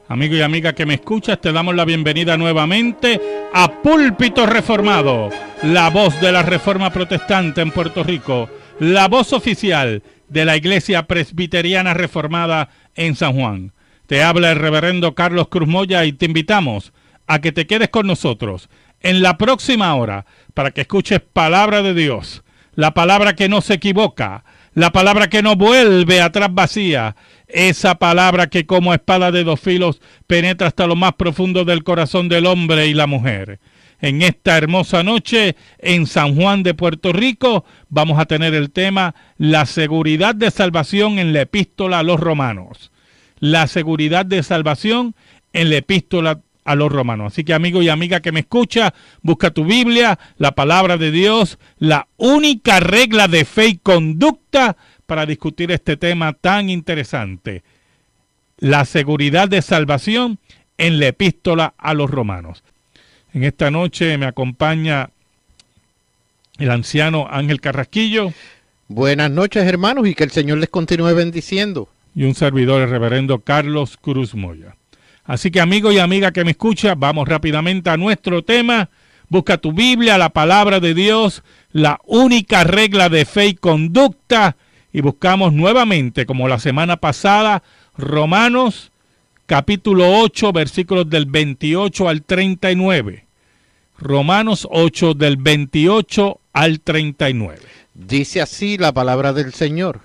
Amigo y amiga que me escuchas, te damos la bienvenida nuevamente a Púlpito Reformado, la voz de la Reforma Protestante en Puerto Rico, la voz oficial de la Iglesia Presbiteriana Reformada en San Juan. Te habla el reverendo Carlos Cruz Moya y te invitamos a que te quedes con nosotros en la próxima hora para que escuches palabra de Dios, la palabra que no se equivoca, la palabra que no vuelve atrás vacía, esa palabra que como espada de dos filos penetra hasta lo más profundo del corazón del hombre y la mujer. En esta hermosa noche en San Juan de Puerto Rico vamos a tener el tema la seguridad de salvación en la epístola a los romanos. La seguridad de salvación en la epístola a los romanos. Así que amigo y amiga que me escucha, busca tu Biblia, la palabra de Dios, la única regla de fe y conducta para discutir este tema tan interesante. La seguridad de salvación en la epístola a los romanos. En esta noche me acompaña el anciano Ángel Carrasquillo. Buenas noches, hermanos, y que el Señor les continúe bendiciendo. Y un servidor, el reverendo Carlos Cruz Moya. Así que amigo y amiga que me escucha, vamos rápidamente a nuestro tema. Busca tu Biblia, la palabra de Dios, la única regla de fe y conducta. Y buscamos nuevamente, como la semana pasada, Romanos capítulo 8, versículos del 28 al 39. Romanos 8, del 28 al 39. Dice así la palabra del Señor.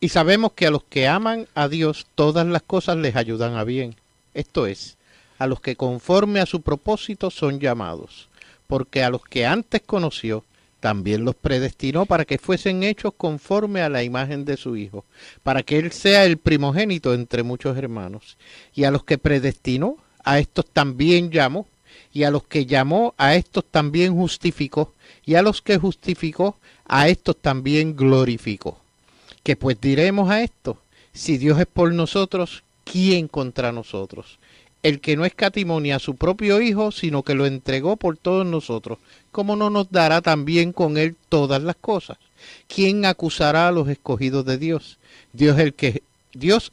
Y sabemos que a los que aman a Dios, todas las cosas les ayudan a bien. Esto es, a los que conforme a su propósito son llamados. Porque a los que antes conoció, también los predestinó para que fuesen hechos conforme a la imagen de su Hijo, para que Él sea el primogénito entre muchos hermanos. Y a los que predestinó, a estos también llamó, y a los que llamó, a estos también justificó, y a los que justificó, a estos también glorificó. ¿Qué pues diremos a esto? Si Dios es por nosotros, ¿quién contra nosotros? El que no escatimó ni a su propio Hijo, sino que lo entregó por todos nosotros, ¿cómo no nos dará también con Él todas las cosas? ¿Quién acusará a los escogidos de Dios? Dios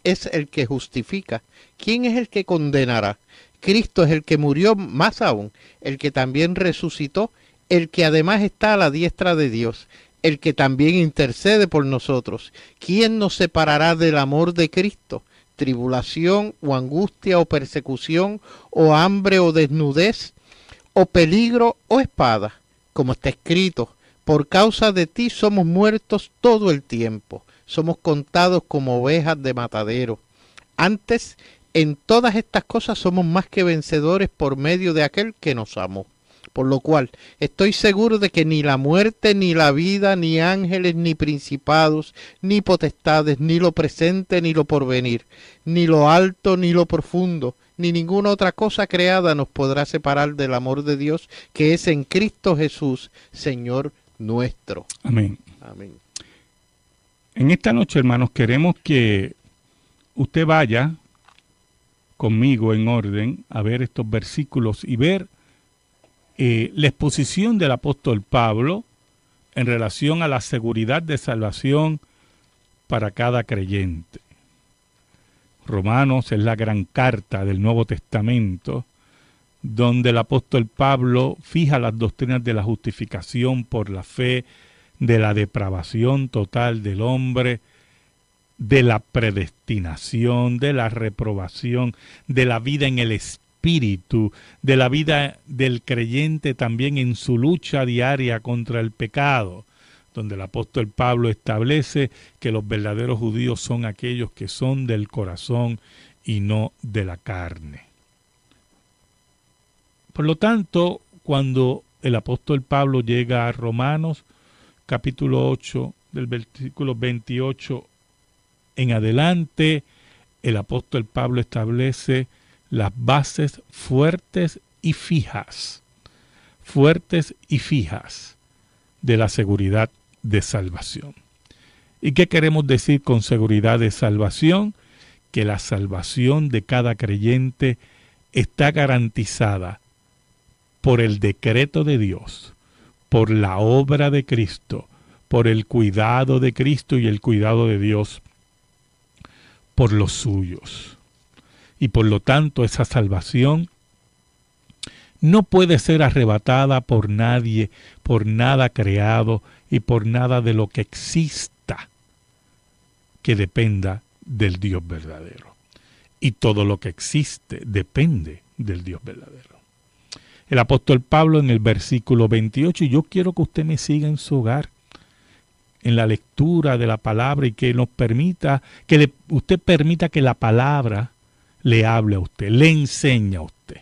es el que justifica. ¿Quién es el que condenará? Cristo es el que murió, más aún, el que también resucitó, el que además está a la diestra de Dios, el que también intercede por nosotros. ¿Quién nos separará del amor de Cristo? ¿Tribulación o angustia o persecución o hambre o desnudez o peligro o espada? Como está escrito, por causa de ti somos muertos todo el tiempo, somos contados como ovejas de matadero. Antes, en todas estas cosas somos más que vencedores por medio de aquel que nos amó. Por lo cual, estoy seguro de que ni la muerte, ni la vida, ni ángeles, ni principados, ni potestades, ni lo presente, ni lo porvenir, ni lo alto, ni lo profundo, ni ninguna otra cosa creada nos podrá separar del amor de Dios, que es en Cristo Jesús, Señor nuestro. Amén. Amén. En esta noche, hermanos, queremos que usted vaya conmigo en orden a ver estos versículos y ver la exposición del apóstol Pablo en relación a la seguridad de salvación para cada creyente. Romanos es la gran carta del Nuevo Testamento, donde el apóstol Pablo fija las doctrinas de la justificación por la fe, de la depravación total del hombre, de la predestinación, de la reprobación, de la vida en el espíritu, de la vida del creyente también en su lucha diaria contra el pecado, donde el apóstol Pablo establece que los verdaderos judíos son aquellos que son del corazón y no de la carne. Por lo tanto, cuando el apóstol Pablo llega a Romanos, capítulo 8, del versículo 28 en adelante, el apóstol Pablo establece las bases fuertes y fijas de la seguridad de salvación. ¿Y qué queremos decir con seguridad de salvación? Que la salvación de cada creyente está garantizada por el decreto de Dios, por la obra de Cristo, por el cuidado de Cristo y el cuidado de Dios por los suyos. y por lo tanto esa salvación no puede ser arrebatada por nadie, por nada creado y por nada de lo que exista que dependa del Dios verdadero. Y todo lo que existe depende del Dios verdadero. El apóstol Pablo en el versículo 28, y yo quiero que usted me siga en su hogar, en la lectura de la palabra, y que nos permita, usted permita que la palabra le hable a usted, le enseñe a usted.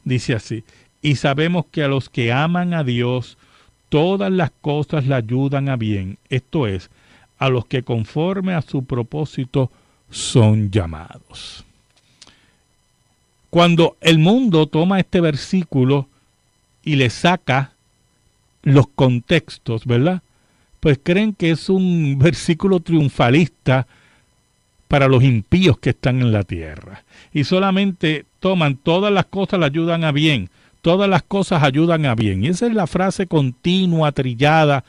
Dice así: y sabemos que a los que aman a Dios, todas las cosas le ayudan a bien, esto es, a los que conforme a su propósito son llamados. Cuando el mundo toma este versículo y le saca los contextos, ¿verdad? Pues creen que es un versículo triunfalista para los impíos que están en la tierra. Y solamente toman todas las cosas le ayudan a bien, todas las cosas ayudan a bien. Y esa es la frase continua, trillada,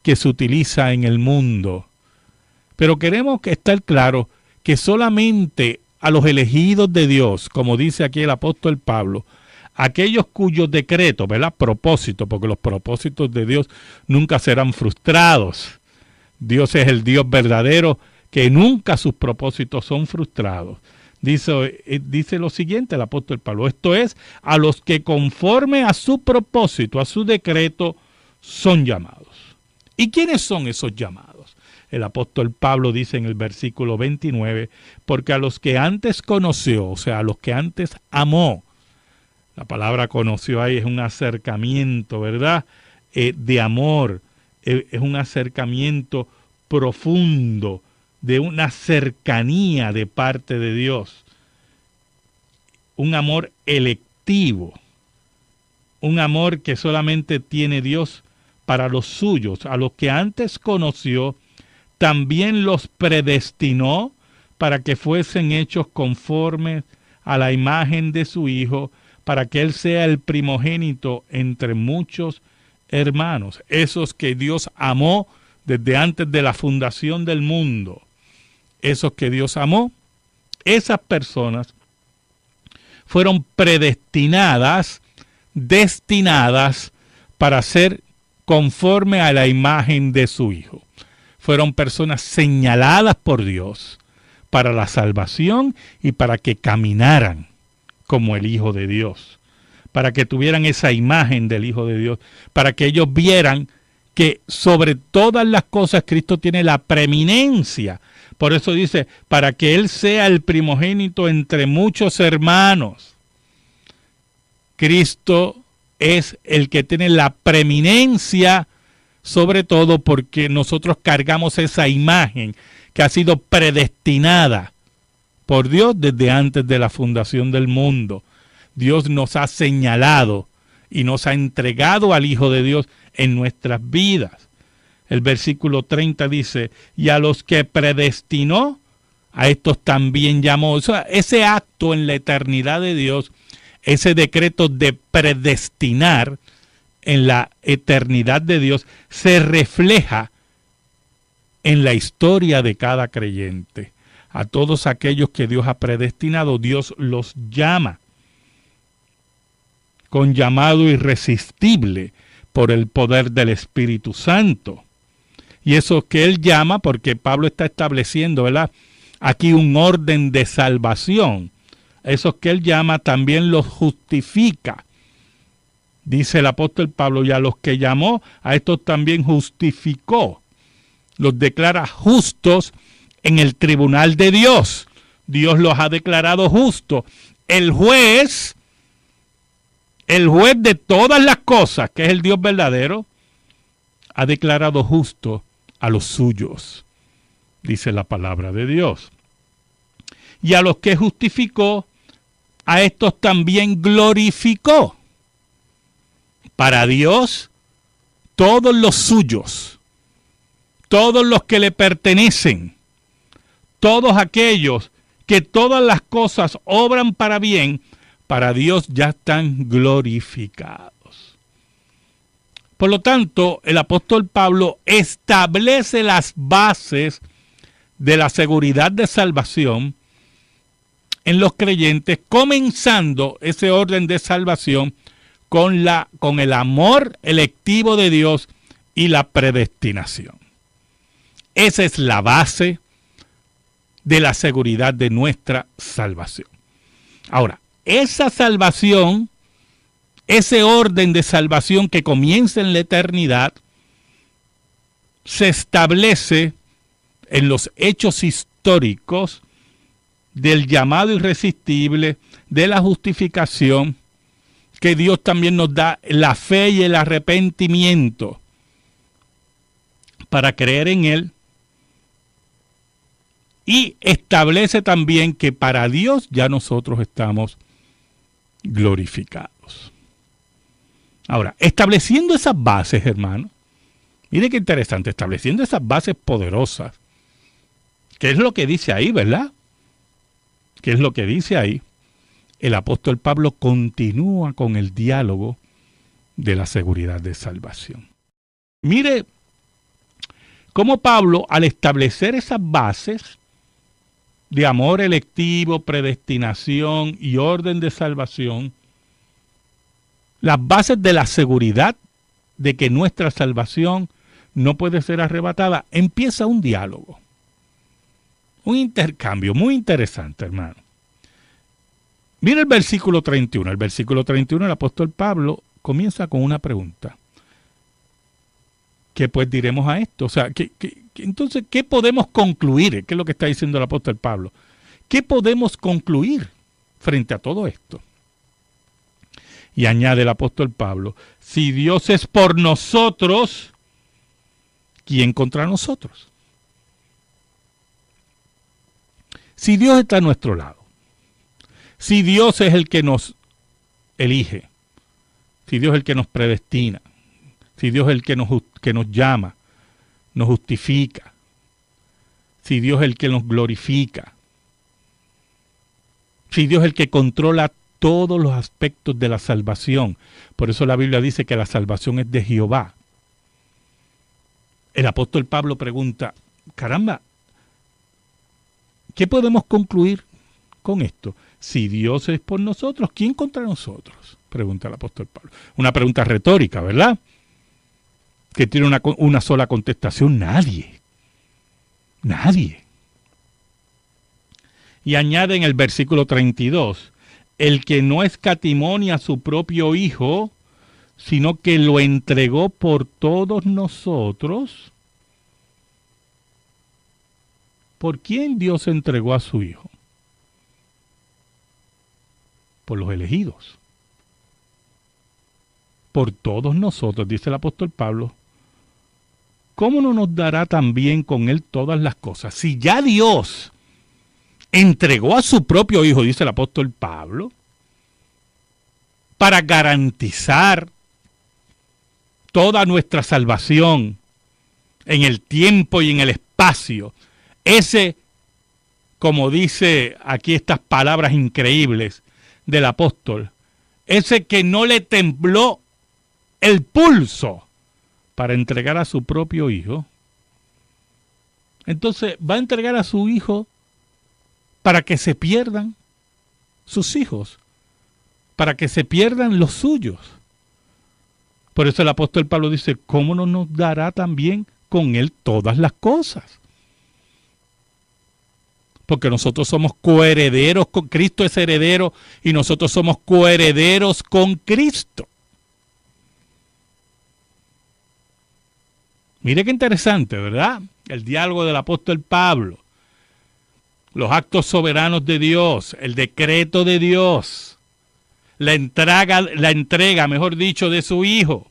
que se utiliza en el mundo. Pero queremos estar claros que solamente a los elegidos de Dios, como dice aquí el apóstol Pablo, aquellos cuyos decretos, ¿verdad? Propósitos, porque los propósitos de Dios nunca serán frustrados. Dios es el Dios verdadero, que nunca sus propósitos son frustrados. Dice lo siguiente el apóstol Pablo: esto es, a los que conforme a su propósito, a su decreto, son llamados. ¿Y quiénes son esos llamados? El apóstol Pablo dice en el versículo 29, porque a los que antes conoció, o sea, a los que antes amó, la palabra conoció ahí es un acercamiento, ¿verdad? De amor, es un acercamiento profundo, de una cercanía de parte de Dios, un amor electivo, un amor que solamente tiene Dios para los suyos. A los que antes conoció, también los predestinó para que fuesen hechos conforme a la imagen de su Hijo, para que Él sea el primogénito entre muchos hermanos. Esos que Dios amó desde antes de la fundación del mundo. Esos que Dios amó, esas personas fueron predestinadas, destinadas para ser conforme a la imagen de su Hijo. Fueron personas señaladas por Dios para la salvación y para que caminaran como el Hijo de Dios, para que tuvieran esa imagen del Hijo de Dios, para que ellos vieran que sobre todas las cosas Cristo tiene la preeminencia. Por eso dice, para que Él sea el primogénito entre muchos hermanos. Cristo es el que tiene la preeminencia, sobre todo porque nosotros cargamos esa imagen que ha sido predestinada por Dios desde antes de la fundación del mundo. Dios nos ha señalado y nos ha entregado al Hijo de Dios en nuestras vidas. El versículo 30 dice, y a los que predestinó, a estos también llamó. O sea, ese acto en la eternidad de Dios, ese decreto de predestinar en la eternidad de Dios, se refleja en la historia de cada creyente. A todos aquellos que Dios ha predestinado, Dios los llama con llamado irresistible por el poder del Espíritu Santo. Y eso que Él llama, porque Pablo está estableciendo, ¿verdad?, aquí un orden de salvación. Esos que Él llama también los justifica. Dice el apóstol Pablo, y a los que llamó, a estos también justificó. Los declara justos en el tribunal de Dios. Dios los ha declarado justos. El juez de todas las cosas, que es el Dios verdadero, ha declarado justo a los suyos, dice la palabra de Dios. Y a los que justificó, a estos también glorificó. Para Dios, todos los suyos, todos los que le pertenecen, todos aquellos que todas las cosas obran para bien, para Dios ya están glorificados. Por lo tanto, el apóstol Pablo establece las bases de la seguridad de salvación en los creyentes, comenzando ese orden de salvación con el amor electivo de Dios y la predestinación. Esa es la base de la seguridad de nuestra salvación. Ahora, esa salvación, ese orden de salvación que comienza en la eternidad, se establece en los hechos históricos del llamado irresistible, de la justificación, que Dios también nos da la fe y el arrepentimiento para creer en Él, y establece también que para Dios ya nosotros estamos glorificados. Ahora, estableciendo esas bases, hermano, mire qué interesante, estableciendo esas bases poderosas, ¿qué es lo que dice ahí, verdad? ¿Qué es lo que dice ahí? El apóstol Pablo continúa con el diálogo de la seguridad de salvación. Mire cómo Pablo, al establecer esas bases de amor electivo, predestinación y orden de salvación, las bases de la seguridad de que nuestra salvación no puede ser arrebatada, empieza un diálogo, un intercambio muy interesante, hermano. Mira el versículo 31. El versículo 31, el apóstol Pablo comienza con una pregunta. ¿Qué pues diremos a esto? O sea, entonces, ¿qué podemos concluir? ¿Qué es lo que está diciendo el apóstol Pablo? ¿Qué podemos concluir frente a todo esto? Y añade el apóstol Pablo, si Dios es por nosotros, ¿quién contra nosotros? Si Dios está a nuestro lado, si Dios es el que nos elige, si Dios es el que nos predestina, si Dios es el que nos llama, nos justifica, si Dios es el que nos glorifica, si Dios es el que controla todos los aspectos de la salvación. Por eso la Biblia dice que la salvación es de Jehová. El apóstol Pablo pregunta, caramba, ¿qué podemos concluir con esto? Si Dios es por nosotros, ¿quién contra nosotros? Pregunta el apóstol Pablo. Una pregunta retórica, ¿verdad? Que tiene una sola contestación, nadie. Nadie. Y añade en el versículo 32, el que no escatimó ni a su propio Hijo, sino que lo entregó por todos nosotros. ¿Por quién Dios entregó a su Hijo? Por los elegidos. Por todos nosotros, dice el apóstol Pablo. ¿Cómo no nos dará también con Él todas las cosas? Si ya Dios entregó a su propio Hijo, dice el apóstol Pablo, para garantizar toda nuestra salvación en el tiempo y en el espacio. Ese, como dice aquí estas palabras increíbles del apóstol, ese que no le tembló el pulso para entregar a su propio Hijo, entonces va a entregar a su Hijo para que se pierdan sus hijos, para que se pierdan los suyos. Por eso el apóstol Pablo dice, ¿cómo no nos dará también con Él todas las cosas? Porque nosotros somos coherederos con Cristo, es heredero, y nosotros somos coherederos con Cristo. Mire qué interesante, ¿verdad? El diálogo del apóstol Pablo. Los actos soberanos de Dios, el decreto de Dios, la entrega, mejor dicho, de su Hijo.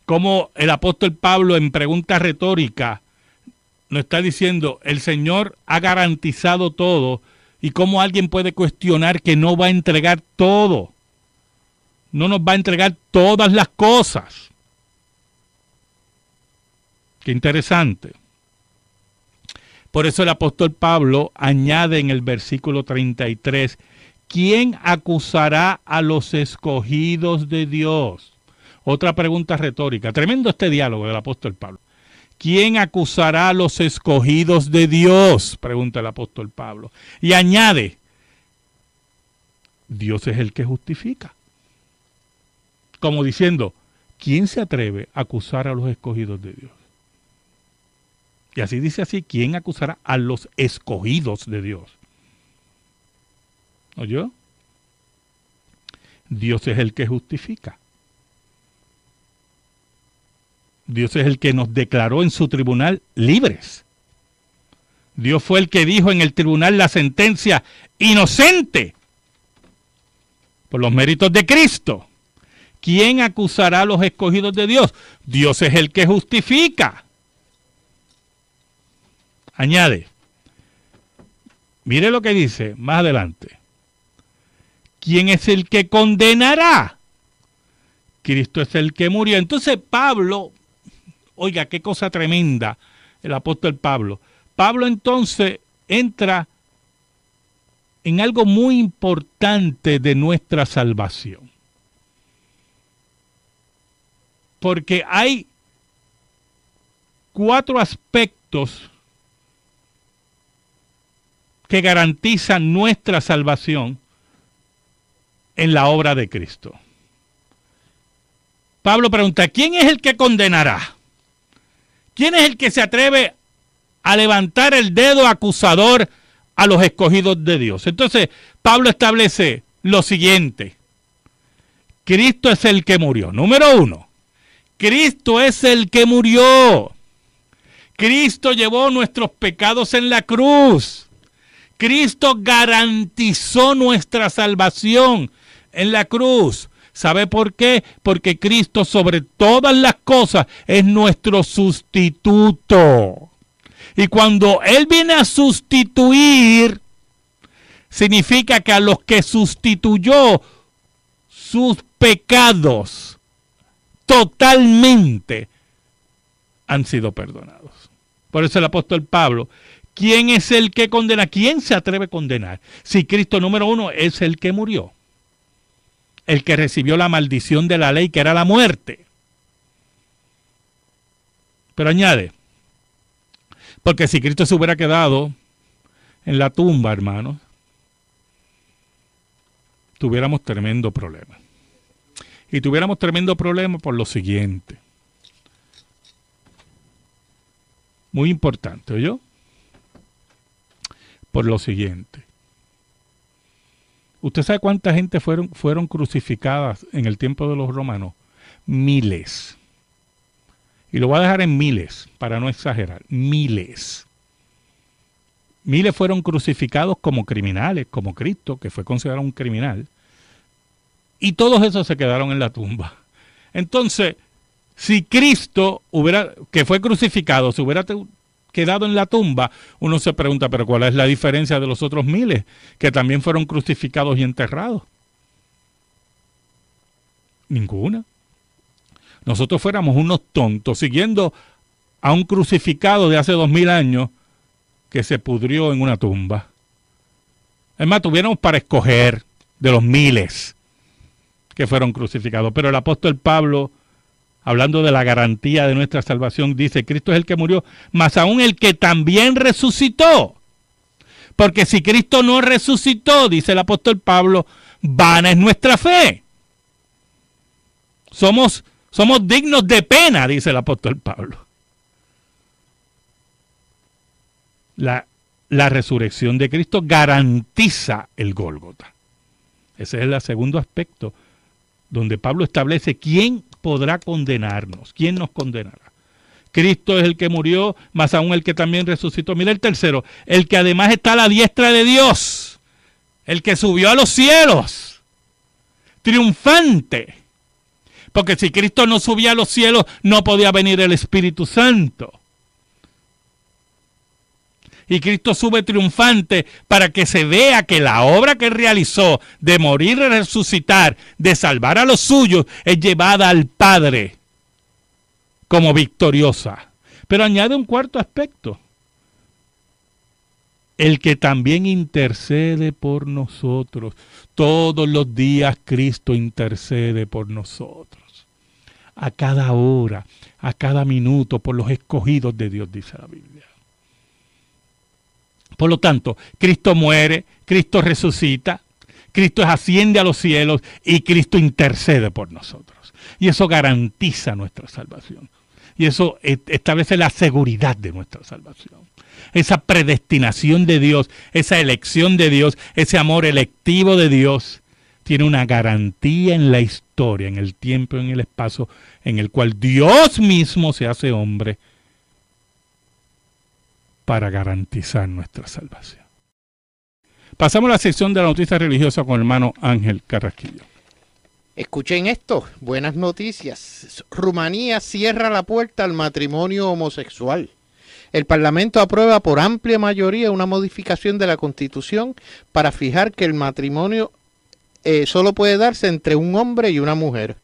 Como el apóstol Pablo en pregunta retórica nos está diciendo, el Señor ha garantizado todo, y cómo alguien puede cuestionar que no va a entregar todo, no nos va a entregar todas las cosas. Qué interesante. Por eso el apóstol Pablo añade en el versículo 33, ¿quién acusará a los escogidos de Dios? Otra pregunta retórica. Tremendo este diálogo del apóstol Pablo. ¿quién acusará a los escogidos de Dios? Pregunta el apóstol Pablo. Y añade, Dios es el que justifica. Como diciendo, ¿quién se atreve a acusar a los escogidos de Dios? Y así dice así, ¿quién acusará a los escogidos de Dios? ¿Oyó? Dios es el que justifica. Dios es el que nos declaró en su tribunal libres. Dios fue el que dijo en el tribunal la sentencia inocente por los méritos de Cristo. ¿Quién acusará a los escogidos de Dios? Dios es el que justifica. Añade, mire lo que dice más adelante. ¿Quién es el que condenará? Cristo es el que murió. Entonces Pablo, oiga, qué cosa tremenda, el apóstol Pablo. Pablo entonces entra en algo muy importante de nuestra salvación. Porque hay 4 aspectos que garantizan nuestra salvación en la obra de Cristo. Pablo pregunta, ¿quién es el que condenará? ¿Quién es el que se atreve a levantar el dedo acusador a los escogidos de Dios? Entonces, Pablo establece lo siguiente. Cristo es el que murió. Número 1. Cristo es el que murió. Cristo llevó nuestros pecados en la cruz. Cristo garantizó nuestra salvación en la cruz. ¿Sabe por qué? Porque Cristo sobre todas las cosas es nuestro sustituto. Y cuando Él viene a sustituir, significa que a los que sustituyó sus pecados totalmente han sido perdonados. Por eso el apóstol Pablo, ¿quién es el que condena? ¿Quién se atreve a condenar? Si Cristo, número 1, es el que murió. El que recibió la maldición de la ley, que era la muerte. Pero añade, porque si Cristo se hubiera quedado en la tumba, hermanos, tuviéramos tremendo problema. Y tuviéramos tremendo problema por lo siguiente. Muy importante, ¿oyó? Por lo siguiente. ¿Usted sabe cuánta gente fueron crucificadas en el tiempo de los romanos? Miles. Y lo voy a dejar en miles, para no exagerar. Miles. Miles fueron crucificados como criminales, como Cristo, que fue considerado un criminal. Y todos esos se quedaron en la tumba. Entonces, si Cristo que fue crucificado, se hubiera quedado en la tumba, uno se pregunta, pero ¿cuál es la diferencia de los otros miles que también fueron crucificados y enterrados? Ninguna. Nosotros fuéramos unos tontos siguiendo a un crucificado de hace 2000 años que se pudrió en una tumba. Es más, tuviéramos para escoger de los miles que fueron crucificados. Pero el apóstol Pablo, hablando de la garantía de nuestra salvación, dice, Cristo es el que murió, mas aún el que también resucitó. Porque si Cristo no resucitó, dice el apóstol Pablo, vana es nuestra fe. Somos dignos de pena, dice el apóstol Pablo. La resurrección de Cristo garantiza el Gólgota. Ese es el segundo aspecto donde Pablo establece quién podrá condenarnos, quién nos condenará. Cristo es el que murió, más aún el que también resucitó. Mira el tercero, el que además está a la diestra de Dios, el que subió a los cielos, triunfante. Porque si Cristo no subía a los cielos, no podía venir el Espíritu Santo. Y Cristo sube triunfante para que se vea que la obra que realizó de morir y resucitar, de salvar a los suyos, es llevada al Padre como victoriosa. Pero añade un cuarto aspecto. El que también intercede por nosotros. Todos los días Cristo intercede por nosotros. a cada hora, a cada minuto, por los escogidos de Dios, dice la Biblia. Por lo tanto, Cristo muere, Cristo resucita, Cristo asciende a los cielos y Cristo intercede por nosotros. Y eso garantiza nuestra salvación. Y eso establece la seguridad de nuestra salvación. Esa predestinación de Dios, esa elección de Dios, ese amor electivo de Dios, tiene una garantía en la historia, en el tiempo, en el espacio, en el cual Dios mismo se hace hombre para garantizar nuestra salvación. Pasamos a la sección de la noticia religiosa con el hermano Ángel Carrasquillo. Escuchen esto, buenas noticias. Rumanía cierra la puerta al matrimonio homosexual. El Parlamento aprueba por amplia mayoría una modificación de la Constitución para fijar que el matrimonio solo puede darse entre un hombre y una mujer,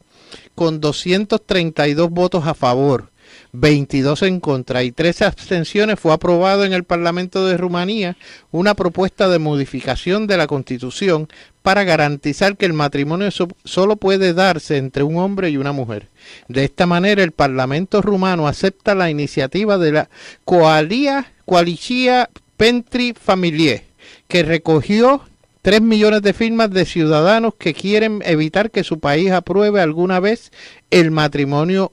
con 232 votos a favor, 22 en contra y 13 abstenciones. Fue aprobado en el Parlamento de Rumanía una propuesta de modificación de la Constitución para garantizar que el matrimonio solo puede darse entre un hombre y una mujer. De esta manera, el Parlamento rumano acepta la iniciativa de la Coaliția Pentru Familie, que recogió 3 millones de firmas de ciudadanos que quieren evitar que su país apruebe alguna vez el matrimonio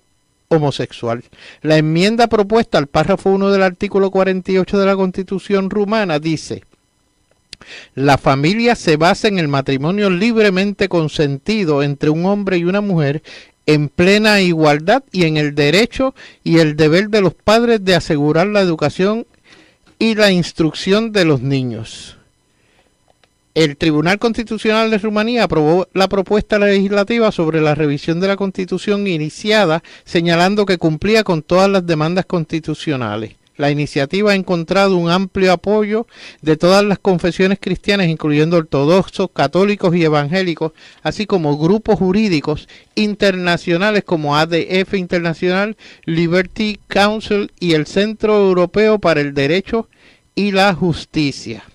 homosexual. La enmienda propuesta al párrafo 1 del artículo 48 de la Constitución rumana dice: la familia se basa en el matrimonio libremente consentido entre un hombre y una mujer en plena igualdad y en el derecho y el deber de los padres de asegurar la educación y la instrucción de los niños. El Tribunal Constitucional de Rumanía aprobó la propuesta legislativa sobre la revisión de la Constitución iniciada, señalando que cumplía con todas las demandas constitucionales. La iniciativa ha encontrado un amplio apoyo de todas las confesiones cristianas, incluyendo ortodoxos, católicos y evangélicos, así como grupos jurídicos internacionales como ADF Internacional, Liberty Council y el Centro Europeo para el Derecho y la Justicia.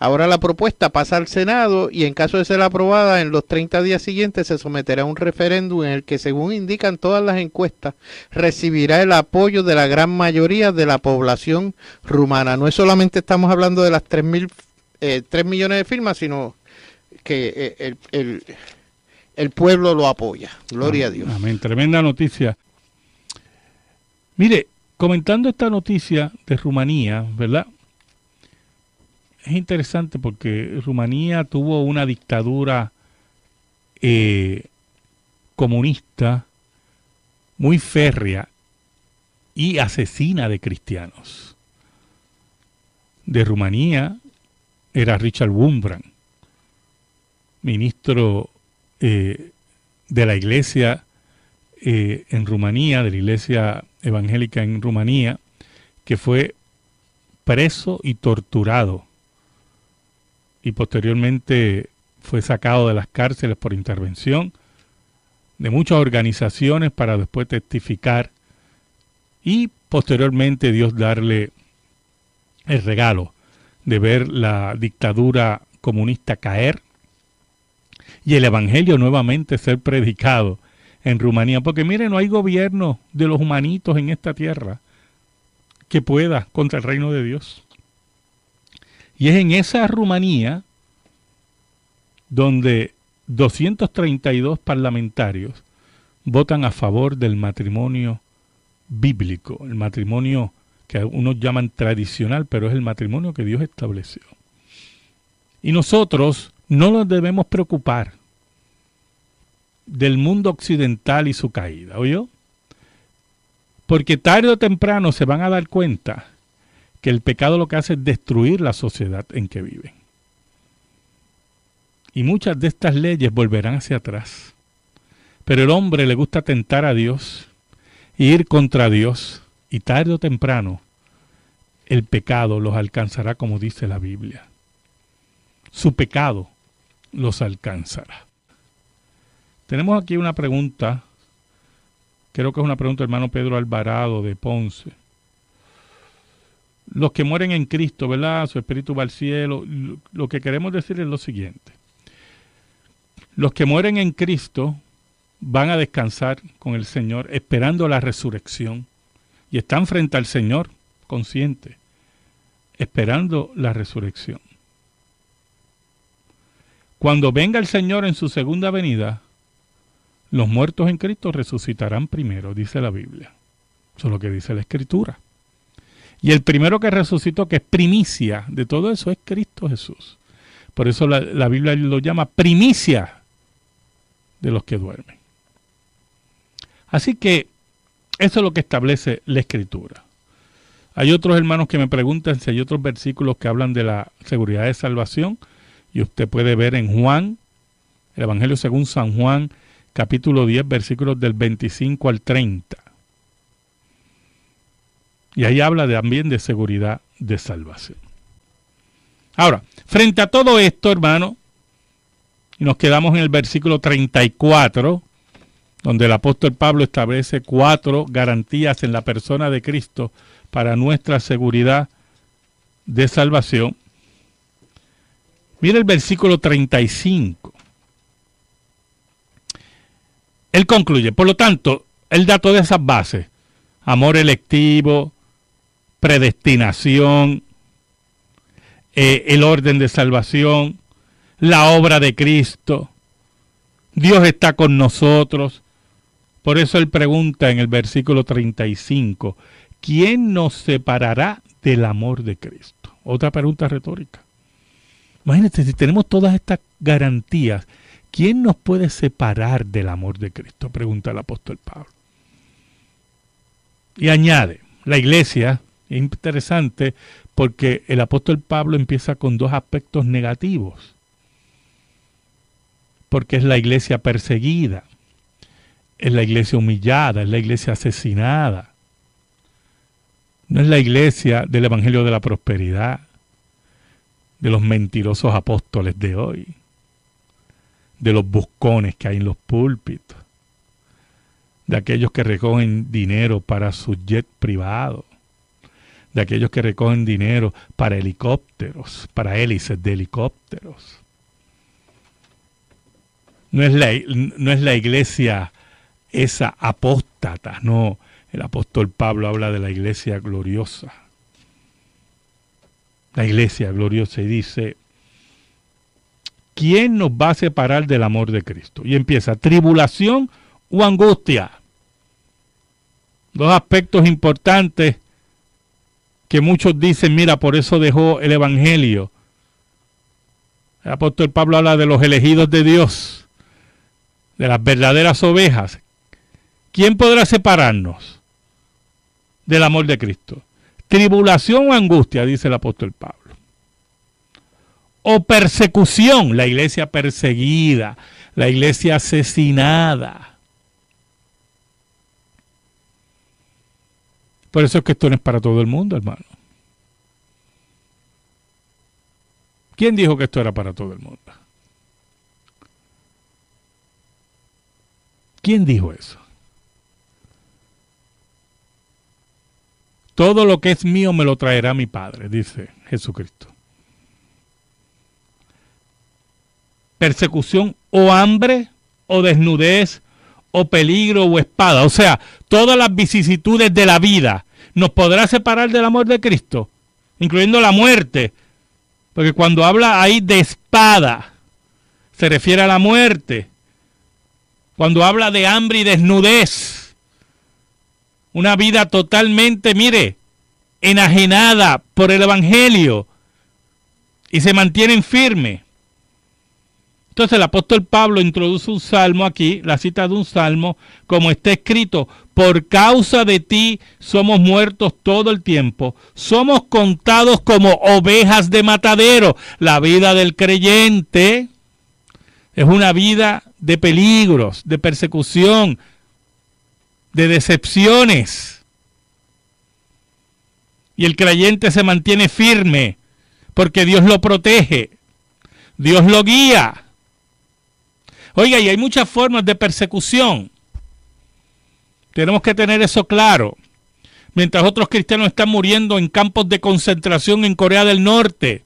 Ahora la propuesta pasa al Senado y en caso de ser aprobada en los 30 días siguientes se someterá a un referéndum en el que, según indican todas las encuestas, recibirá el apoyo de la gran mayoría de la población rumana. No es solamente estamos hablando de las 3 millones de firmas, sino que el pueblo lo apoya. Gloria a Dios. Amén. Tremenda noticia. Mire, comentando esta noticia de Rumanía, ¿verdad? Es interesante porque Rumanía tuvo una dictadura comunista muy férrea y asesina de cristianos. De Rumanía era Richard Wurmbrand, ministro de la iglesia en Rumanía, de la iglesia evangélica en Rumanía, que fue preso y torturado y posteriormente fue sacado de las cárceles por intervención de muchas organizaciones para después testificar y posteriormente Dios darle el regalo de ver la dictadura comunista caer y el evangelio nuevamente ser predicado en Rumanía, porque mire, no hay gobierno de los humanitos en esta tierra que pueda contra el reino de Dios. Y es en esa Rumanía donde 232 parlamentarios votan a favor del matrimonio bíblico, el matrimonio que unos llaman tradicional, pero es el matrimonio que Dios estableció. Y nosotros no nos debemos preocupar del mundo occidental y su caída, ¿oyó? Porque tarde o temprano se van a dar cuenta que el pecado lo que hace es destruir la sociedad en que viven. Y muchas de estas leyes volverán hacia atrás. Pero el hombre le gusta tentar a Dios e ir contra Dios. Y tarde o temprano el pecado los alcanzará, como dice la Biblia. Su pecado los alcanzará. Tenemos aquí una pregunta. Creo que es una pregunta del hermano Pedro Alvarado de Ponce. Los que mueren en Cristo, ¿verdad? Su espíritu va al cielo. Lo que queremos decir es lo siguiente. Los que mueren en Cristo van a descansar con el Señor esperando la resurrección y están frente al Señor conscientes, esperando la resurrección. Cuando venga el Señor en su segunda venida, los muertos en Cristo resucitarán primero, dice la Biblia. Eso es lo que dice la Escritura. Y el primero que resucitó, que es primicia de todo eso, es Cristo Jesús. Por eso la Biblia lo llama primicia de los que duermen. Así que eso es lo que establece la Escritura. Hay otros hermanos que me preguntan si hay otros versículos que hablan de la seguridad de salvación. Y usted puede ver en Juan, el Evangelio según San Juan, capítulo 10, versículos del 25 al 30. Y ahí habla también de seguridad de salvación. Ahora, frente a todo esto, hermano, y nos quedamos en el versículo 34, donde el apóstol Pablo establece 4 garantías en la persona de Cristo para nuestra seguridad de salvación. Mira el versículo 35. Él concluye, por lo tanto, él da todas esas bases: amor electivo, predestinación, el orden de salvación, la obra de Cristo, Dios está con nosotros. Por eso él pregunta en el versículo 35, ¿quién nos separará del amor de Cristo? Otra pregunta retórica. Imagínate, si tenemos todas estas garantías, ¿quién nos puede separar del amor de Cristo? Pregunta el apóstol Pablo. Y añade, la iglesia, es interesante porque el apóstol Pablo empieza con 2 aspectos negativos. Porque es la iglesia perseguida, es la iglesia humillada, es la iglesia asesinada. No es la iglesia del Evangelio de la Prosperidad, de los mentirosos apóstoles de hoy, de los buscones que hay en los púlpitos, de aquellos que recogen dinero para sus jets privados, de aquellos que recogen dinero para helicópteros, para hélices de helicópteros. No es la iglesia esa apóstata, no. El apóstol Pablo habla de la iglesia gloriosa. La iglesia gloriosa, y dice, ¿quién nos va a separar del amor de Cristo? Y empieza, tribulación o angustia. 2 aspectos importantes que muchos dicen, mira, por eso dejó el Evangelio. El apóstol Pablo habla de los elegidos de Dios, de las verdaderas ovejas. ¿Quién podrá separarnos del amor de Cristo? Tribulación o angustia, dice el apóstol Pablo. O persecución, la iglesia perseguida, la iglesia asesinada. Por eso es que esto no es para todo el mundo, hermano. ¿Quién dijo que esto era para todo el mundo? ¿Quién dijo eso? Todo lo que es mío me lo traerá mi Padre, dice Jesucristo. Persecución o hambre o desnudez o peligro o espada. O sea, todas las vicisitudes de la vida nos podrá separar del amor de Cristo, incluyendo la muerte. Porque cuando habla ahí de espada, se refiere a la muerte. Cuando habla de hambre y desnudez, una vida totalmente, mire, enajenada por el Evangelio y se mantienen firmes. Entonces el apóstol Pablo introduce un salmo aquí, la cita de un salmo, como está escrito, por causa de ti somos muertos todo el tiempo, somos contados como ovejas de matadero. La vida del creyente es una vida de peligros, de persecución, de decepciones. Y el creyente se mantiene firme porque Dios lo protege, Dios lo guía. Oiga, y hay muchas formas de persecución. Tenemos que tener eso claro. Mientras otros cristianos están muriendo en campos de concentración en Corea del Norte,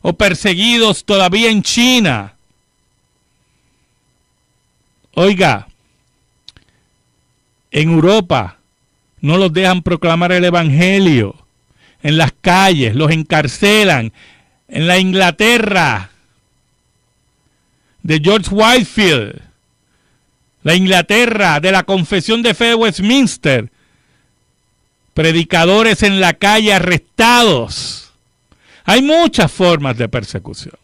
o perseguidos todavía en China, Oiga, en Europa no los dejan proclamar el evangelio. En las calles los encarcelan. En la Inglaterra de George Whitefield, la Inglaterra de la Confesión de Fe de Westminster, predicadores en la calle arrestados. Hay muchas formas de persecución.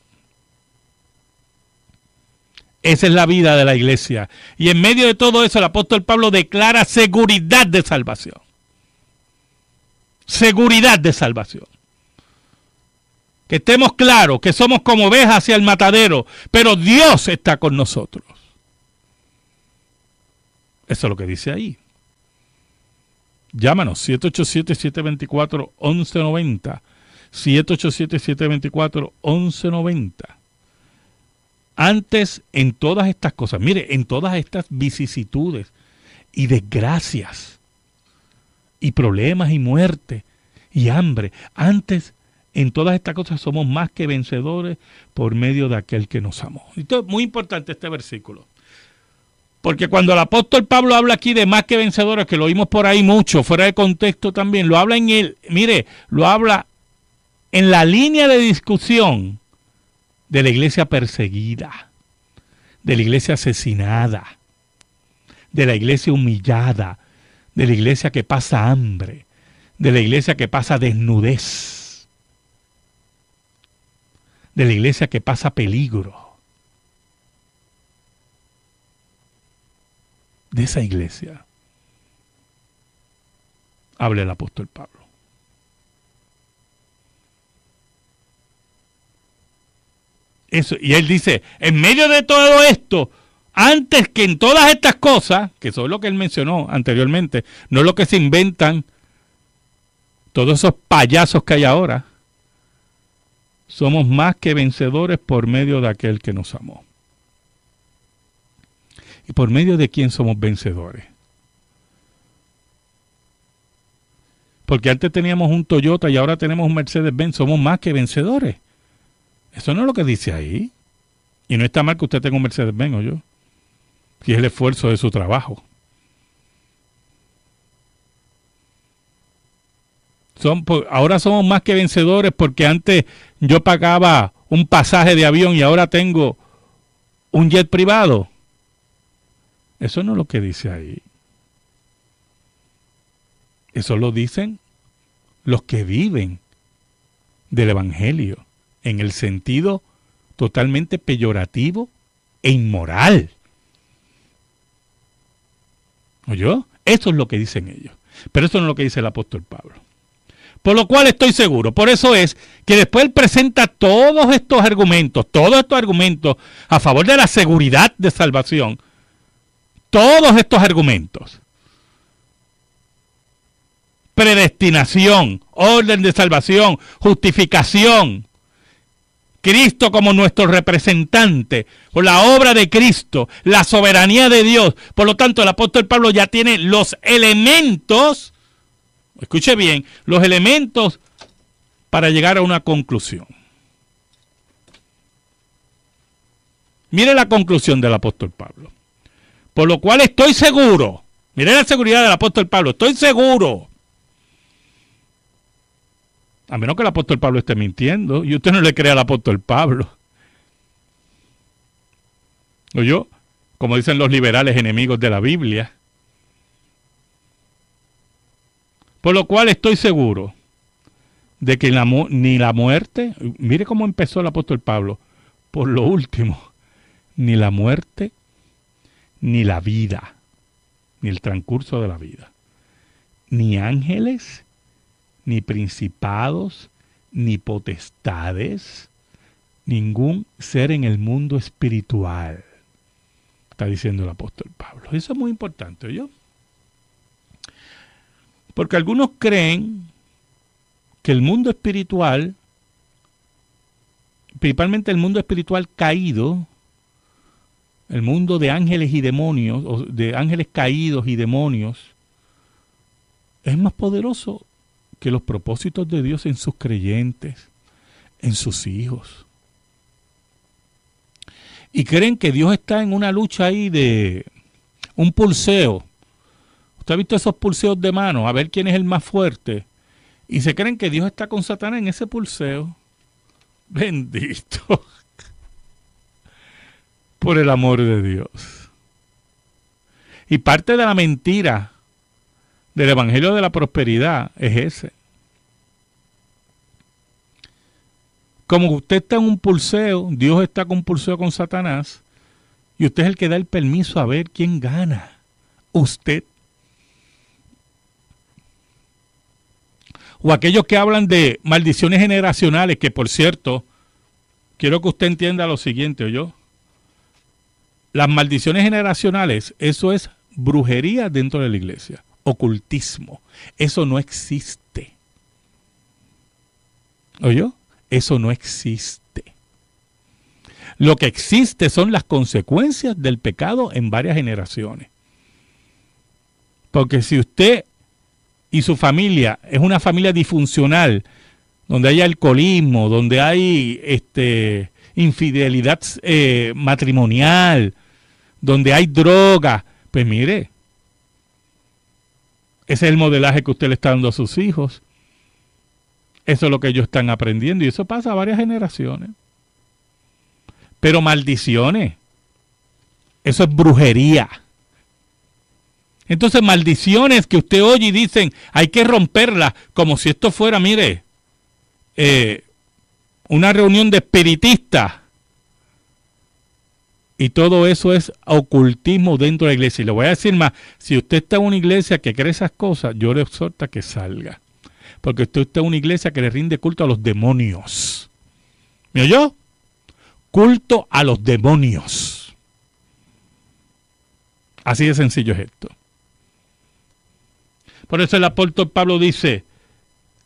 Esa es la vida de la iglesia. Y en medio de todo eso el apóstol Pablo declara seguridad de salvación. Seguridad de salvación. Que estemos claros que somos como ovejas hacia el matadero, pero Dios está con nosotros. Eso es lo que dice ahí. Llámanos 787-724-1190. 787-724-1190. Antes, en todas estas cosas, mire, en todas estas vicisitudes y desgracias y problemas y muerte y hambre, antes, en todas estas cosas somos más que vencedores por medio de aquel que nos amó. Esto es muy importante este versículo. Porque cuando el apóstol Pablo habla aquí de más que vencedores, que lo oímos por ahí mucho, fuera de contexto también, lo habla en él, mire, lo habla en la línea de discusión de la iglesia perseguida, de la iglesia asesinada, de la iglesia humillada, de la iglesia que pasa hambre, de la iglesia que pasa desnudez, de la iglesia que pasa peligro. De esa iglesia habla el apóstol Pablo. Eso, y él dice, en medio de todo esto, antes que en todas estas cosas, que son lo que él mencionó anteriormente, no es lo que se inventan todos esos payasos que hay ahora, somos más que vencedores por medio de aquel que nos amó. ¿Y por medio de quién somos vencedores? Porque antes teníamos un Toyota y ahora tenemos un Mercedes-Benz, somos más que vencedores. Eso no es lo que dice ahí. Y no está mal que usted tenga un Mercedes-Benz, o yo. Si es el esfuerzo de su trabajo. Ahora somos más que vencedores porque antes yo pagaba un pasaje de avión y ahora tengo un jet privado. Eso no es lo que dice ahí. Eso lo dicen los que viven del Evangelio en el sentido totalmente peyorativo e inmoral. ¿Oyó? Eso es lo que dicen ellos. Pero eso no es lo que dice el apóstol Pablo. Por lo cual estoy seguro. Por eso es que después él presenta todos estos argumentos a favor de la seguridad de salvación. Todos estos argumentos. Predestinación, orden de salvación, justificación. Cristo como nuestro representante, por la obra de Cristo, la soberanía de Dios. Por lo tanto, el apóstol Pablo ya tiene los elementos, escuche bien, los elementos para llegar a una conclusión. Mire la conclusión del apóstol Pablo. Por lo cual estoy seguro, mire la seguridad del apóstol Pablo, estoy seguro. A menos que el apóstol Pablo esté mintiendo y usted no le cree al apóstol Pablo. ¿Oyó? Como dicen los liberales enemigos de la Biblia. Por lo cual estoy seguro de que ni la muerte, mire cómo empezó el apóstol Pablo, por lo último, ni la muerte, ni la vida, ni el transcurso de la vida, ni ángeles, ni principados, ni potestades, ningún ser en el mundo espiritual, está diciendo el apóstol Pablo. Eso es muy importante, ¿oyó? Porque algunos creen que el mundo espiritual, principalmente el mundo espiritual caído, el mundo de ángeles y demonios, o de ángeles caídos y demonios, es más poderoso que los propósitos de Dios en sus creyentes, en sus hijos. Y creen que Dios está en una lucha ahí de Un pulseo. ¿Usted ha visto esos pulseos de mano? A ver quién es el más fuerte. Y se creen que Dios está con Satanás en ese pulseo. Bendito. Por el amor de Dios. Y parte de la mentira del Evangelio de la Prosperidad es ese. Como usted está en un pulseo, Dios está con un pulseo con Satanás, y usted es el que da el permiso a ver quién gana. Usted. O aquellos que hablan de maldiciones generacionales, que por cierto, quiero que usted entienda lo siguiente, ¿oyó? Las maldiciones generacionales, eso es brujería dentro de la iglesia, ocultismo. Eso no existe. ¿Oyó? Eso no existe. Lo que existe son las consecuencias del pecado en varias generaciones. Porque si usted y su familia es una familia disfuncional, donde hay alcoholismo, donde hay infidelidad matrimonial, donde hay droga, pues mire, ese es el modelaje que usted le está dando a sus hijos. Eso es lo que ellos están aprendiendo y eso pasa a varias generaciones. Pero maldiciones, eso es brujería. Entonces maldiciones que usted oye y dicen, hay que romperlas, como si esto fuera, mire, una reunión de espiritistas. Y todo eso es ocultismo dentro de la iglesia. Y le voy a decir más, si usted está en una iglesia que cree esas cosas, yo le exhorto a que salga. Porque usted está en una iglesia que le rinde culto a los demonios. ¿Me oyó? Culto a los demonios. Así de sencillo es esto. Por eso el apóstol Pablo dice,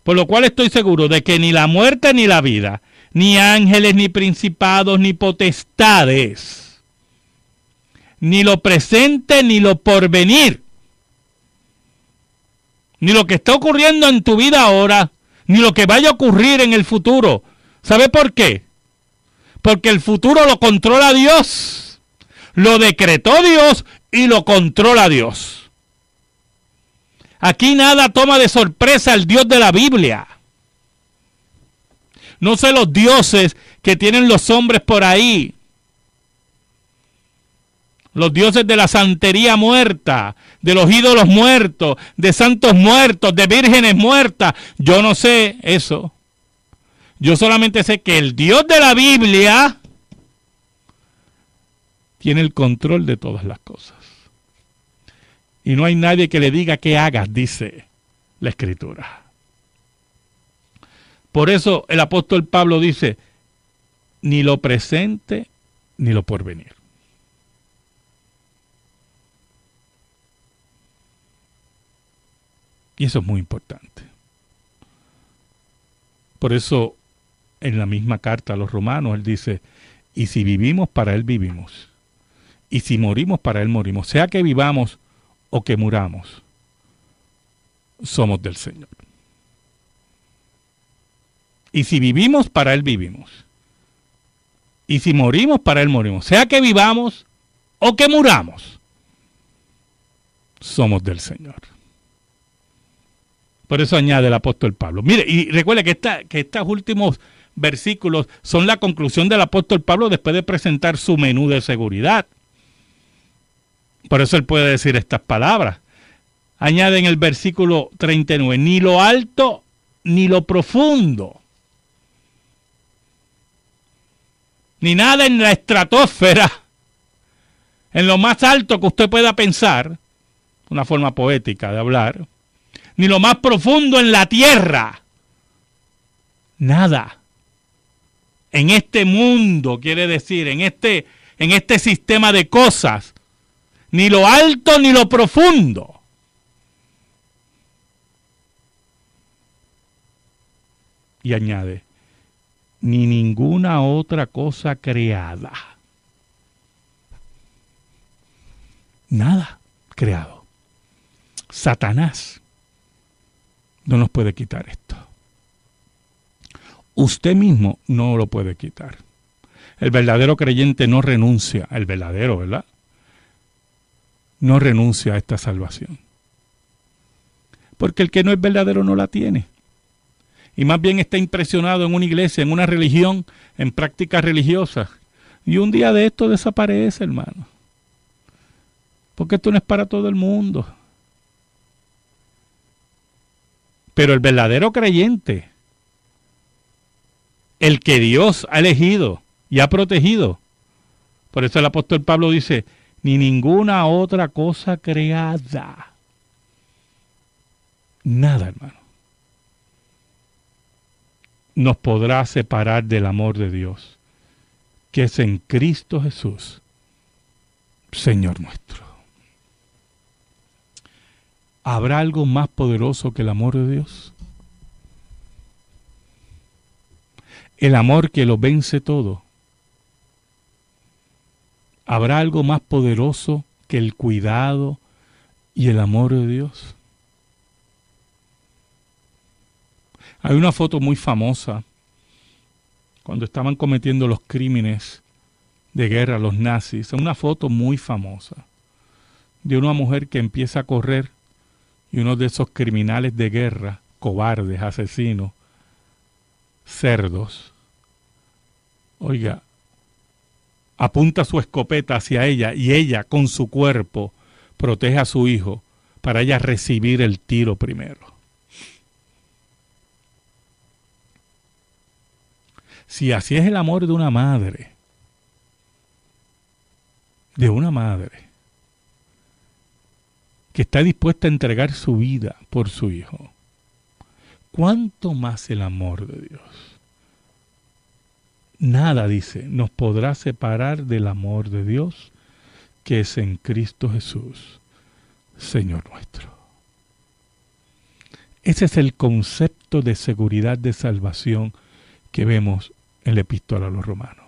por lo cual estoy seguro de que ni la muerte ni la vida, ni ángeles, ni principados, ni potestades, ni lo presente, ni lo porvenir, ni lo que está ocurriendo en tu vida ahora, ni lo que vaya a ocurrir en el futuro. ¿Sabe por qué? Porque el futuro lo controla Dios, lo decretó Dios y lo controla Dios. Aquí nada toma de sorpresa al Dios de la Biblia. No sé los dioses que tienen los hombres por ahí. Los dioses de la santería muerta, de los ídolos muertos, de santos muertos, de vírgenes muertas. Yo no sé eso. Yo solamente sé que el Dios de la Biblia tiene el control de todas las cosas. Y no hay nadie que le diga qué hagas, dice la Escritura. Por eso el apóstol Pablo dice, ni lo presente ni lo porvenir. Y eso es muy importante. Por eso, en la misma carta a los romanos, él dice, y si vivimos, para él vivimos. Y si morimos, para él morimos. Sea que vivamos o que muramos, somos del Señor. Y si vivimos, para él vivimos. Y si morimos, para él morimos. Sea que vivamos o que muramos, somos del Señor. Por eso añade el apóstol Pablo. Mire, y recuerde que estos últimos versículos son la conclusión del apóstol Pablo después de presentar su menú de seguridad. Por eso él puede decir estas palabras. Añade en el versículo 39, ni lo alto ni lo profundo, ni nada en la estratosfera, en lo más alto que usted pueda pensar, una forma poética de hablar, ni lo más profundo en la tierra, nada. En este mundo, quiere decir, en este sistema de cosas, ni lo alto ni lo profundo. Y añade, ni ninguna otra cosa creada. Nada creado. Satanás no nos puede quitar esto. Usted mismo no lo puede quitar. El verdadero creyente no renuncia, el verdadero, ¿verdad? no renuncia a esta salvación. Porque el que no es verdadero no la tiene. Y más bien está impresionado en una iglesia, en una religión, en prácticas religiosas. Y un día de esto desaparece, hermano. Porque esto no es para todo el mundo. Pero el verdadero creyente, el que Dios ha elegido y ha protegido. Por eso el apóstol Pablo dice, ni ninguna otra cosa creada. Nada, hermano, nos podrá separar del amor de Dios, que es en Cristo Jesús, Señor nuestro. ¿Habrá algo más poderoso que el amor de Dios? El amor que lo vence todo. ¿Habrá algo más poderoso que el cuidado y el amor de Dios? Hay una foto muy famosa cuando estaban cometiendo los crímenes de guerra los nazis. Es una foto muy famosa de una mujer que empieza a correr y uno de esos criminales de guerra, cobardes, asesinos, cerdos, oiga, apunta su escopeta hacia ella y ella con su cuerpo protege a su hijo para ella recibir el tiro primero. Si así es el amor de una madre que está dispuesta a entregar su vida por su hijo, ¿cuánto más el amor de Dios? Nada, dice, nos podrá separar del amor de Dios que es en Cristo Jesús, Señor nuestro. Ese es el concepto de seguridad de salvación que vemos en la epístola a los Romanos.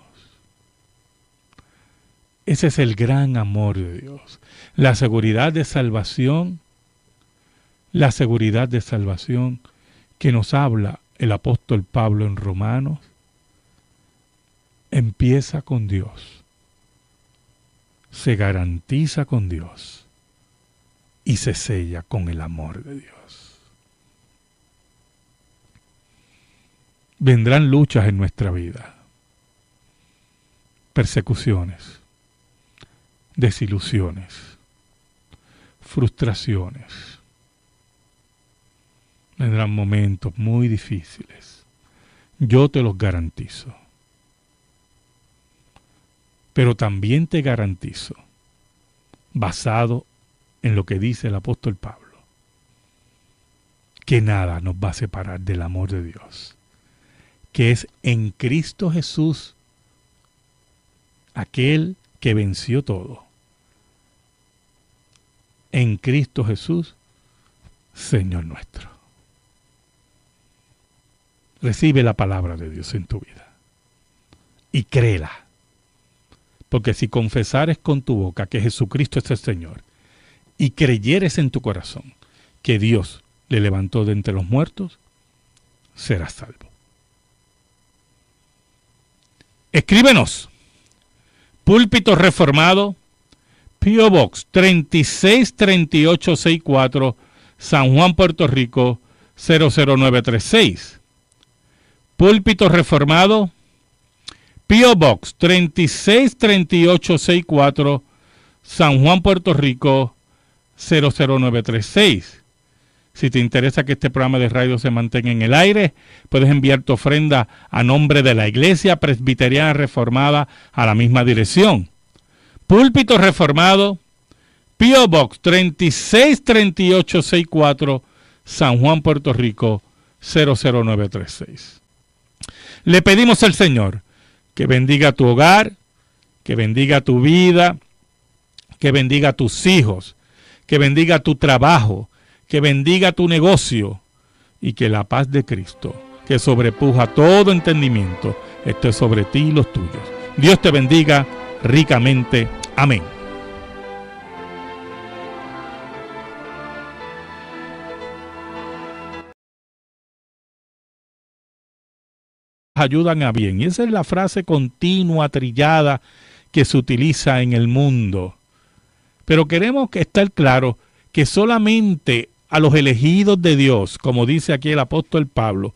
Ese es el gran amor de Dios. La seguridad de salvación que nos habla el apóstol Pablo en Romanos, empieza con Dios, se garantiza con Dios y se sella con el amor de Dios. Vendrán luchas en nuestra vida, persecuciones, desilusiones, frustraciones. Vendrán momentos muy difíciles. Yo te los garantizo. Pero también te garantizo, basado en lo que dice el apóstol Pablo, que nada nos va a separar del amor de Dios, que es en Cristo Jesús, aquel que venció todo. En Cristo Jesús, Señor nuestro. Recibe la palabra de Dios en tu vida y créela. Porque si confesares con tu boca que Jesucristo es el Señor y creyeres en tu corazón que Dios le levantó de entre los muertos, serás salvo. Escríbenos. Púlpito Reformado, P.O. Box 363864, San Juan, Puerto Rico 00936. Púlpito Reformado, P.O. Box 363864, San Juan, Puerto Rico 00936. Si te interesa que este programa de radio se mantenga en el aire, puedes enviar tu ofrenda a nombre de la Iglesia Presbiteriana Reformada a la misma dirección. Púlpito Reformado, P.O. Box 363864, San Juan, Puerto Rico 00936. Le pedimos al Señor que bendiga tu hogar, que bendiga tu vida, que bendiga tus hijos, que bendiga tu trabajo, que bendiga tu negocio y que la paz de Cristo, que sobrepuja todo entendimiento, esté sobre ti y los tuyos. Dios te bendiga ricamente. Amén. Ayudan a bien. Y esa es la frase continua, trillada, que se utiliza en el mundo. Pero queremos estar claros que solamente a los elegidos de Dios, como dice aquí el apóstol Pablo,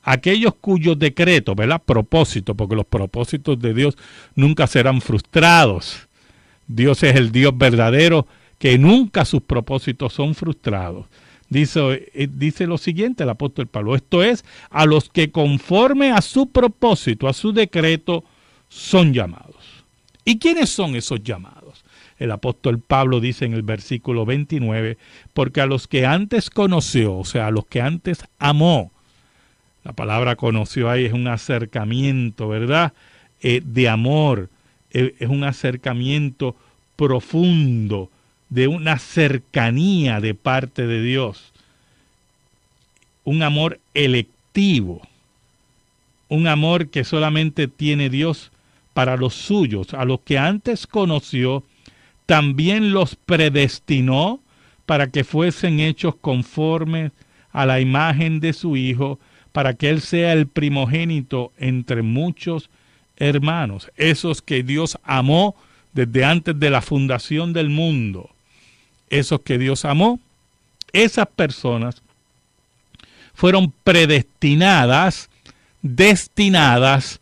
aquellos cuyos decretos, ¿verdad? Propósitos, porque los propósitos de Dios nunca serán frustrados. Dios es el Dios verdadero, que nunca sus propósitos son frustrados. Dice lo siguiente el apóstol Pablo, esto es, a los que conforme a su propósito, a su decreto, son llamados. ¿Y quiénes son esos llamados? El apóstol Pablo dice en el versículo 29, porque a los que antes conoció, o sea, a los que antes amó, la palabra conoció ahí es un acercamiento, ¿verdad? De amor, es un acercamiento profundo, de una cercanía de parte de Dios, un amor electivo, un amor que solamente tiene Dios para los suyos. A los que antes conoció, también los predestinó para que fuesen hechos conformes a la imagen de su Hijo, para que Él sea el primogénito entre muchos hermanos, esos que Dios amó desde antes de la fundación del mundo. Esos que Dios amó, esas personas fueron predestinadas, destinadas.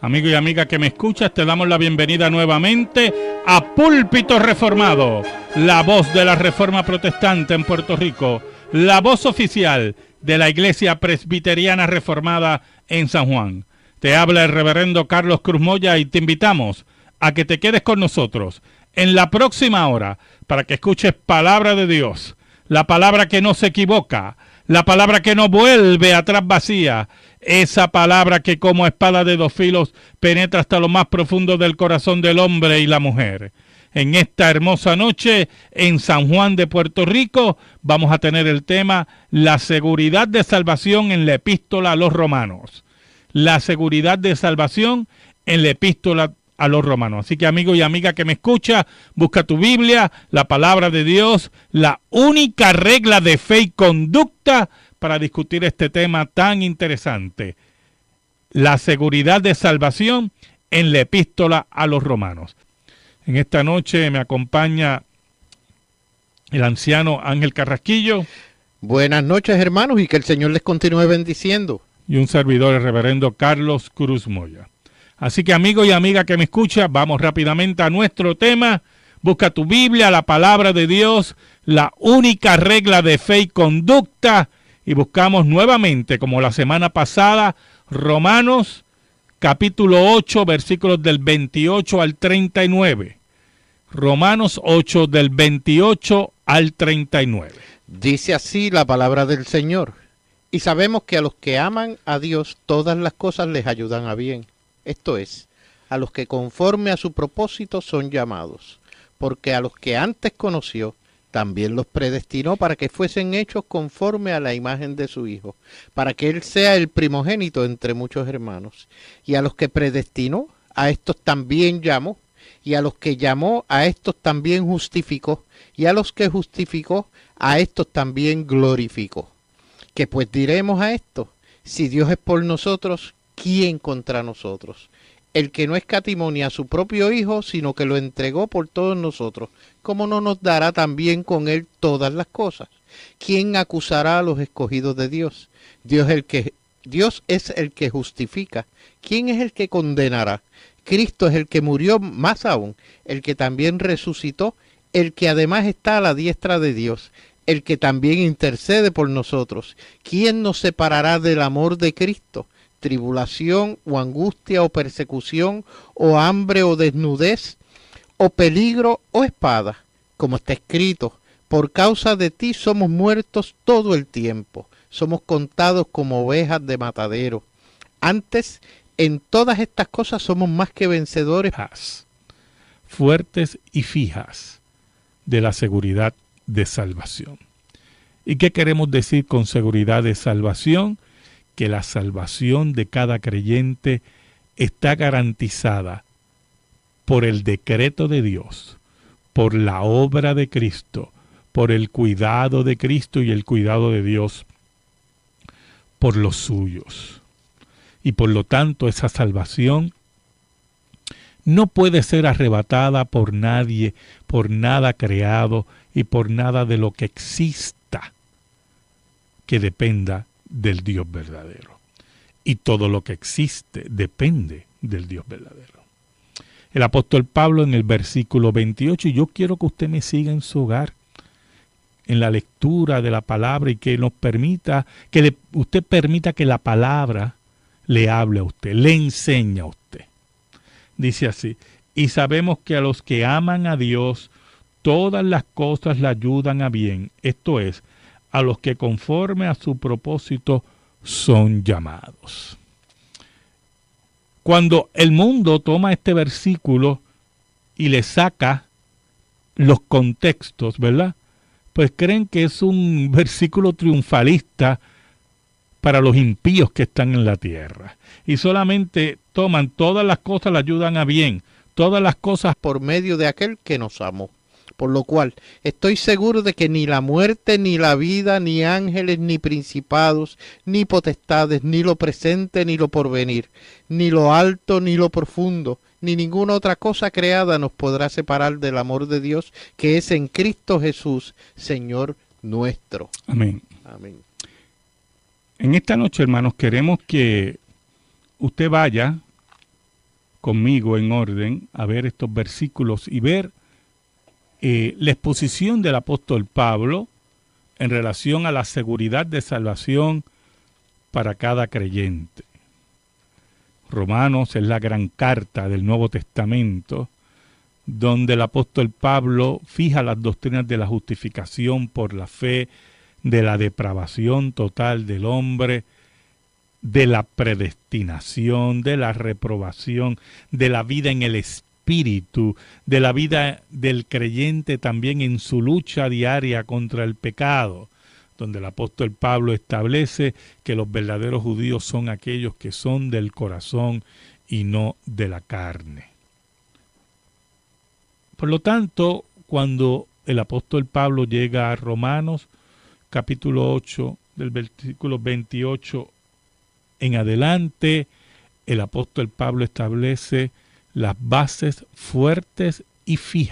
Amigo y amiga que me escuchas, te damos la bienvenida nuevamente a Púlpito Reformado, la voz de la Reforma Protestante en Puerto Rico, la voz oficial de la Iglesia Presbiteriana Reformada en San Juan. Te habla el reverendo Carlos Cruz Moya y te invitamos a que te quedes con nosotros en la próxima hora para que escuches palabra de Dios, la palabra que no se equivoca, la palabra que no vuelve atrás vacía, esa palabra que como espada de dos filos penetra hasta lo más profundo del corazón del hombre y la mujer. En esta hermosa noche en San Juan de Puerto Rico vamos a tener el tema la seguridad de salvación en la epístola a los romanos. La seguridad de salvación en la epístola a los romanos. Así que amigo y amiga que me escucha, busca tu Biblia, la palabra de Dios, la única regla de fe y conducta para discutir este tema tan interesante. La seguridad de salvación en la epístola a los romanos. En esta noche me acompaña el anciano Ángel Carrasquillo. Buenas noches, hermanos, y que el Señor les continúe bendiciendo. Y un servidor, el reverendo Carlos Cruz Moya. Así que amigo y amiga que me escucha, vamos rápidamente a nuestro tema. Busca tu Biblia, la palabra de Dios, la única regla de fe y conducta. Y buscamos nuevamente, como la semana pasada, Romanos capítulo 8, versículos del 28 al 39. Romanos 8, del 28 al 39. Dice así la palabra del Señor. Y sabemos que a los que aman a Dios, todas las cosas les ayudan a bien. Esto es, a los que conforme a su propósito son llamados. Porque a los que antes conoció, también los predestinó para que fuesen hechos conforme a la imagen de su Hijo, para que Él sea el primogénito entre muchos hermanos. Y a los que predestinó, a estos también llamó. Y a los que llamó, a estos también justificó. Y a los que justificó, a estos también glorificó. ¿Qué pues diremos a esto? Si Dios es por nosotros, ¿quién contra nosotros? El que no escatimó ni a su propio Hijo, sino que lo entregó por todos nosotros, ¿cómo no nos dará también con Él todas las cosas? ¿Quién acusará a los escogidos de Dios? Dios es el que justifica. ¿Quién es el que condenará? Cristo es el que murió, más aún, el que también resucitó, el que además está a la diestra de Dios, el que también intercede por nosotros. ¿Quién nos separará del amor de Cristo? Tribulación o angustia o persecución o hambre o desnudez o peligro o espada, como está escrito, por causa de ti somos muertos todo el tiempo, somos contados como ovejas de matadero. Antes, en todas estas cosas somos más que vencedores, fuertes y fijas de la seguridad de salvación. ¿Y qué queremos decir con seguridad de salvación? Que la salvación de cada creyente está garantizada por el decreto de Dios, por la obra de Cristo, por el cuidado de Cristo y el cuidado de Dios por los suyos. Y por lo tanto esa salvación no puede ser arrebatada por nadie, por nada creado y por nada de lo que exista que dependa del Dios verdadero. Y todo lo que existe depende del Dios verdadero. El apóstol Pablo en el versículo 28, y yo quiero que usted me siga en su hogar, en la lectura de la palabra, y que nos permita, usted permita que la palabra le hable a usted, le enseñe a usted. Dice así: y sabemos que a los que aman a Dios, todas las cosas le ayudan a bien, esto es, a los que conforme a su propósito son llamados. Cuando el mundo toma este versículo y le saca los contextos, ¿verdad? Pues creen que es un versículo triunfalista para los impíos que están en la tierra. Y solamente toman todas las cosas, le ayudan a bien, todas las cosas por medio de aquel que nos amó. Por lo cual estoy seguro de que ni la muerte, ni la vida, ni ángeles, ni principados, ni potestades, ni lo presente, ni lo porvenir, ni lo alto, ni lo profundo, ni ninguna otra cosa creada nos podrá separar del amor de Dios que es en Cristo Jesús, Señor nuestro. Amén. Amén. En esta noche, hermanos, queremos que usted vaya conmigo en orden a ver estos versículos y ver la exposición del apóstol Pablo en relación a la seguridad de salvación para cada creyente. Romanos es la gran carta del Nuevo Testamento, donde el apóstol Pablo fija las doctrinas de la justificación por la fe, de la depravación total del hombre, de la predestinación, de la reprobación, de la vida en el espíritu, de la vida del creyente también en su lucha diaria contra el pecado, donde el apóstol Pablo establece que los verdaderos judíos son aquellos que son del corazón y no de la carne. Por lo tanto, cuando el apóstol Pablo llega a Romanos, capítulo 8, del versículo 28 en adelante, el apóstol Pablo establece las bases fuertes y fijas